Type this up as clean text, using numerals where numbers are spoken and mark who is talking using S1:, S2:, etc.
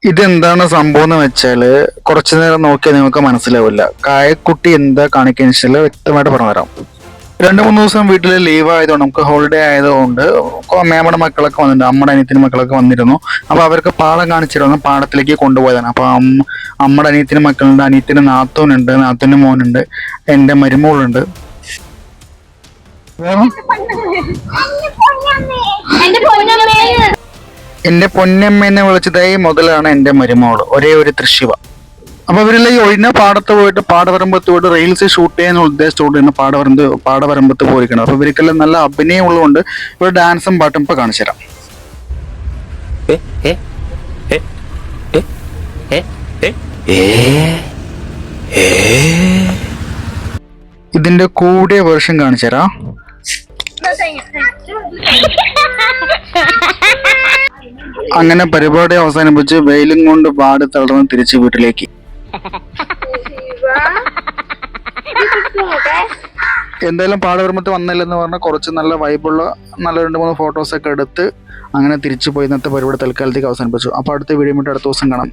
S1: ഇതെന്താണ് സംഭവം എന്ന് വെച്ചാല് കുറച്ചു നേരം നോക്കിയാൽ നിങ്ങൾക്ക് മനസ്സിലാവില്ല. കായക്കുട്ടി എന്താ കാണിക്കുന്ന വെച്ചാൽ വ്യക്തമായിട്ട് പറഞ്ഞുതരാം. 2-3 ദിവസം വീട്ടിൽ ലീവ് ആയതുകൊണ്ട്, നമുക്ക് ഹോളിഡേ ആയതുകൊണ്ട് മേമ്മയുടെ മക്കളൊക്കെ വന്നിട്ടുണ്ട്, അമ്മയുടെ അനിയത്തിന്റെ മക്കളൊക്കെ വന്നിരുന്നു. അപ്പൊ അവർക്ക് പാടം കാണിച്ചിരുന്നു, പാടത്തിലേക്ക് കൊണ്ടുപോയതാണ്. അപ്പൊ അമ്മയുടെ അനിയത്തിന്റെ മക്കളുണ്ട്, അനിയത്തിന്റെ നാത്തൂനുണ്ട്, നാത്തൂന്റെ മോനുണ്ട്, എന്റെ മരുമോളുണ്ട്. എന്റെ പൊന്നമ്മേനെ വിളിച്ചതായി മുതലാണ് എന്റെ മരുമോള്, ഒരേ ഒരു തൃശ്ശിവ. അപ്പൊ ഇവരെല്ലാം ഈ ഒഴിഞ്ഞ പാടത്ത് പോയിട്ട്, പാടവരമ്പത്ത് പോയിട്ട് റീൽസ് ഷൂട്ട് ചെയ്യാൻ ഉദ്ദേശിച്ചുകൊണ്ടിരുന്ന പാടവരമ്പത്ത് പോയിരിക്കണം. അപ്പൊ ഇവർക്കെല്ലാം നല്ല അഭിനയം ഉള്ളതുകൊണ്ട് ഇവർ ഡാൻസും പാട്ടും ഇപ്പൊ കാണിച്ചു തരാം. ഇതിന്റെ കൂടിയ വേർഷൻ കാണിച്ചു തരാം. അങ്ങനെ പരിപാടി അവസാനിപ്പിച്ച് വെയിലും കൊണ്ട് പാടി തളർന്ന് തിരിച്ച് വീട്ടിലേക്ക്. എന്തായാലും പാടവരമ്പത്ത് വന്നില്ലെന്ന് പറഞ്ഞാൽ കുറച്ച് നല്ല വൈബുള്ള നല്ല 2-3 ഫോട്ടോസൊക്കെ എടുത്ത് അങ്ങനെ തിരിച്ചു പോയി ഇന്നത്തെ പരിപാടി തൽക്കാലത്തേക്ക് അവസാനിപ്പിച്ചു. അപ്പോൾ അടുത്ത വീഡിയോ അടുത്ത ദിവസം കാണാം.